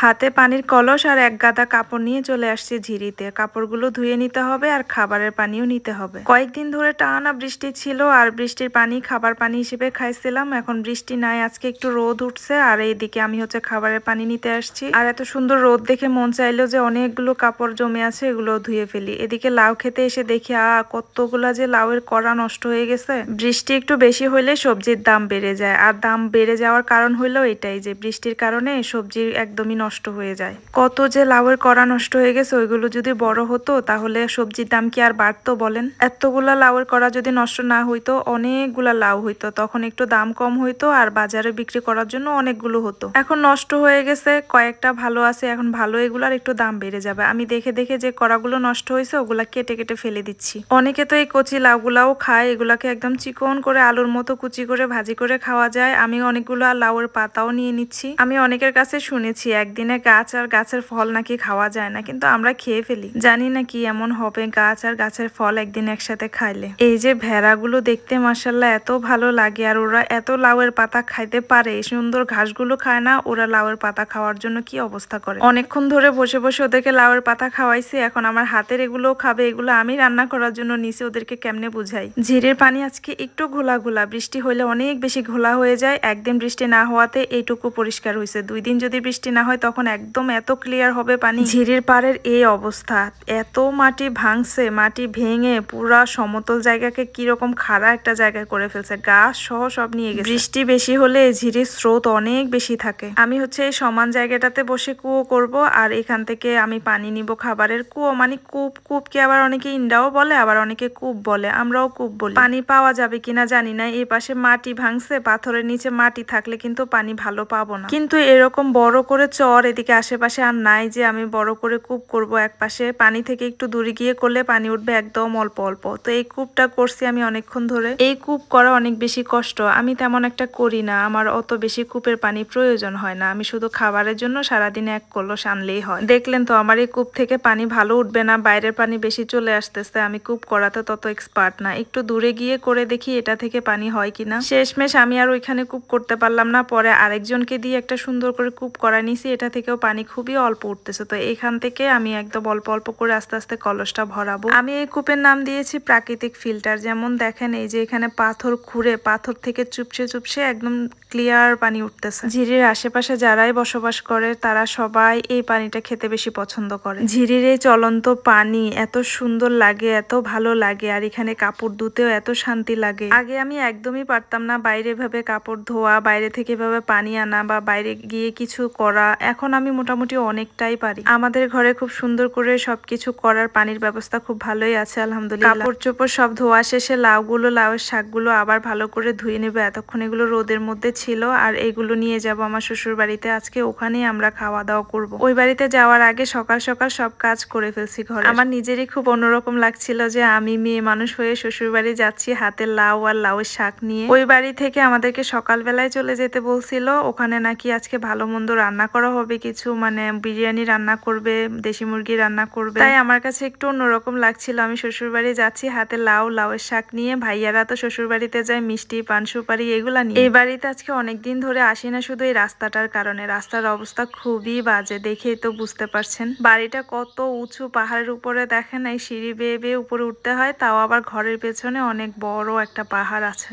হাতে পানির কলস আর এক গাদা কাপড় নিয়ে চলে আসছে ঝিরিতে। কাপড়গুলো ধুয়ে নিতে হবে আর খাবারের পানিও নিতে হবে। কয়েকদিন ধরে টানা বৃষ্টি ছিল আর বৃষ্টির পানি খাবার পানি হিসেবে খাইছিলাম। এখন বৃষ্টি নাই, আজকে একটু রোদ উঠছে আর এইদিকে আমি হচ্ছে খাবারের পানি নিতে আসছি। আর এত সুন্দর রোদ দেখে মন চাইলো যে অনেকগুলো কাপড় জমে আছে, এগুলো ধুয়ে ফেলি। এদিকে লাউ খেতে এসে দেখি কতগুলা যে লাউয়ের কড়া নষ্ট হয়ে গেছে। বৃষ্টি একটু বেশি হইলে সবজির দাম বেড়ে যায়, আর দাম বেড়ে যাওয়ার কারণ হইলো এটাই যে বৃষ্টির কারণে সবজির একদমই নষ্ট হয়ে যায়। কত যে লাউয়ের কড়া নষ্ট হয়ে গেছে, ওইগুলো যদি বড় হতো তাহলে সবজির দাম কি আর বাড়তো বলেন? এতগুলা লাউয়ের কড়া যদি নষ্ট না হইতো, অনেকগুলা লাউ হইতো, তখন একটু দাম কম হইতো আর বাজারে বিক্রি করার জন্য অনেকগুলো হতো। এখন নষ্ট হয়ে গেছে, কয়েকটা ভালো আছে, এখন ভালো এগুলার একটু দাম বেড়ে যাবে। আমি দেখে দেখে যে কড়াগুলো নষ্ট হয়েছে ওগুলা কেটে কেটে ফেলে দিচ্ছি। অনেকে তো এই কচি লাউগুলাও খায়, এগুলাকে একদম চিকন করে আলুর মতো কুচি করে ভাজি করে খাওয়া যায়। আমি অনেকগুলো লাউয়ের পাতাও নিয়ে নিচ্ছি। আমি অনেকের কাছে শুনেছি একদিনে গাছ আর গাছের ফল নাকি খাওয়া যায় না, কিন্তু আমরা খেয়ে ফেলি। জানি না কি এমন হবে গাছ আর গাছের ফল একদিন একসাথে খাইলে। এই যে ভেড়াগুলো দেখতে মাশাআল্লাহ এত ভালো লাগে, আর ওরা এত লাউয়ের পাতা খাইতে পারে। সুন্দর ঘাসগুলো খায় না, ওরা লাউয়ের পাতা খাওয়ার জন্য কি অবস্থা করে। অনেকক্ষণ ধরে বসে বসে ওদেরকে লাউয়ের পাতা খাওয়াইছি, এখন আমার হাতের এগুলোও খাবে। এগুলো আমি রান্না করার জন্য নিচে, ওদেরকে কেমনে বুঝাই। ঝিরের পানি আজকে একটু ঘোলা ঘোলা, বৃষ্টি হইলে অনেক বেশি ঘোলা হয়ে যায়। একদিন বৃষ্টি না হওয়াতে এইটুকু পরিষ্কার হয়েছে, 2 দিন যদি বৃষ্টি না হয় তখন একদম এত ক্লিয়ার হবে পানি। ঝিরির পাড়ের এই অবস্থা, এত মাটি ভাঙছে, মাটি ভেঙে পুরা সমতল জায়গাকে কিরকম খাড়া একটা জায়গায় করে ফেলছে, গাছ সহ সব নিয়ে গেছে। বৃষ্টি বেশি হলে ঝিরির স্রোত অনেক বেশি থাকে। আমি হচ্ছে এই সমান জায়গাটাতে বসে কুয়ো করব, আর এখান থেকে আমি পানি নিব খাবারের। কুয়ো মানে কূপ, কূপকে আবার অনেকে ইন্ডাও বলে, আবার অনেকে কূপ বলে, আমরাও কূপ বলি। পানি পাওয়া যাবে কিনা জানি না। এই পাশে মাটি ভাঙছে, পাথরের নিচে মাটি থাকলে কিন্তু পানি ভালো পাবো না। কিন্তু এরকম বড় করে চর এদিকে আশেপাশে আর নাই যে আমি বড় করে কূপ করব। এক পাশে পানি থেকে একটু দূরে গিয়ে করলে পানি উঠবে একদম অল্প অল্প। তো এই কূপটা করছি আমি অনেকক্ষণ ধরে। এই কূপ করা অনেক বেশি কষ্ট, আমি তেমন একটা করি না, আমার অত বেশি কূপের পানি প্রয়োজন হয় না। আমি শুধু খাবারের জন্য সারাদিনে 1 কলস আনলেই হয়। দেখলেন তো আমার এই কূপ থেকে পানি ভালো উঠবে না, বাইরের পানি বেশি চলে আসতেছে। আমি কূপ করাতে তত এক্সপার্ট না, একটু দূরে গিয়ে করে দেখি এটা থেকে পানি হয় কিনা। শেষমেশ আমি আর ওইখানে কূপ করতে পারলাম না, পরে আরেকজনকে দিয়ে একটা সুন্দর করে কূপ করা নিছি। এটা থেকেও পানি খুবই অল্প উঠতেছে। তো এখান থেকে আমি একদম অল্প অল্প করে আস্তে আস্তে কলসটা ভরাবো। আমি এই কূপের নাম দিয়েছি প্রাকৃতিক ফিল্টার। যেমন দেখেন এই যে এখানে পাথর খুঁড়ে, পাথর থেকে চুপসে চুপসে একদম ক্লিয়ার পানি উঠতেছে। ঝিরির আশেপাশে যারাই বসবাস করে তারা সবাই এই পানিটা খেতে বেশি পছন্দ করে। ঝিরির এই চলন্ত পানি এত সুন্দর লাগে, এত ভালো লাগে, আর এখানে কাপড় ধুতেও এত শান্তি লাগে। আগে আমি একদমই পারতাম না বাইরে ভাবে কাপড় ধোয়া, বাইরে থেকে ভাবে পানি আনা বা বাইরে গিয়ে কিছু করা। এখন আমি মোটামুটি অনেকটাই পারি। আমাদের ঘরে খুব সুন্দর করে সবকিছু করার পানির ব্যবস্থা খুব ভালোই আছে আলহামদুলিল্লাহ। কাপড় চোপড় সব ধোয়া শেষে লাউয়ের শাকগুলো আবার ভালো করে ধুয়ে নেবে। এতক্ষণ এগুলো রোদের মধ্যে ছিল, আর এগুলো নিয়ে যাব আমার শ্বশুর বাড়িতে। আজকে ওখানেই আমরা খাওয়া দাওয়া করব। ওই বাড়িতে যাওয়ার আগে সকাল সকাল সব কাজ করে ফেলছি ঘরে। আমার নিজেরই খুব অন্যরকম লাগছিল যে আমি মেয়ে মানুষ হয়ে শ্বশুর বাড়ি যাচ্ছি হাতে লাউ আর লাউয়ের শাক নিয়ে। ওই বাড়ি থেকে আমাদেরকে সকালবেলায় চলে যেতে বলছিল, ওখানে নাকি আজকে ভালো মন্দ রান্না করা হবে কিছু, মানে বিরিয়ানি রান্না করবে, দেশি মুরগি রান্না করবে। তাই আমার কাছে একটু অন্যরকম লাগছিল। আমি শ্বশুর বাড়ি যাচ্ছি হাতে লাউয়ের শাক নিয়ে। ভাইয়ারা তো শ্বশুর বাড়িতে যায় মিষ্টি পান সুপারি এগুলা নিয়ে। এই বাড়িতে আজকে অনেকদিন ধরে আসি না, শুধু এই রাস্তাটার কারণে। রাস্তার অবস্থা খুবই বাজে, দেখেই তো বুঝতে পারছেন। বাড়িটা কত উঁচু, পাহাড়ের উপরে দেখেন, এই সিঁড়ি বেয়ে বেয়ে উপরে উঠতে হয়, তাও আবার ঘরের পেছনে অনেক বড় একটা পাহাড় আছে।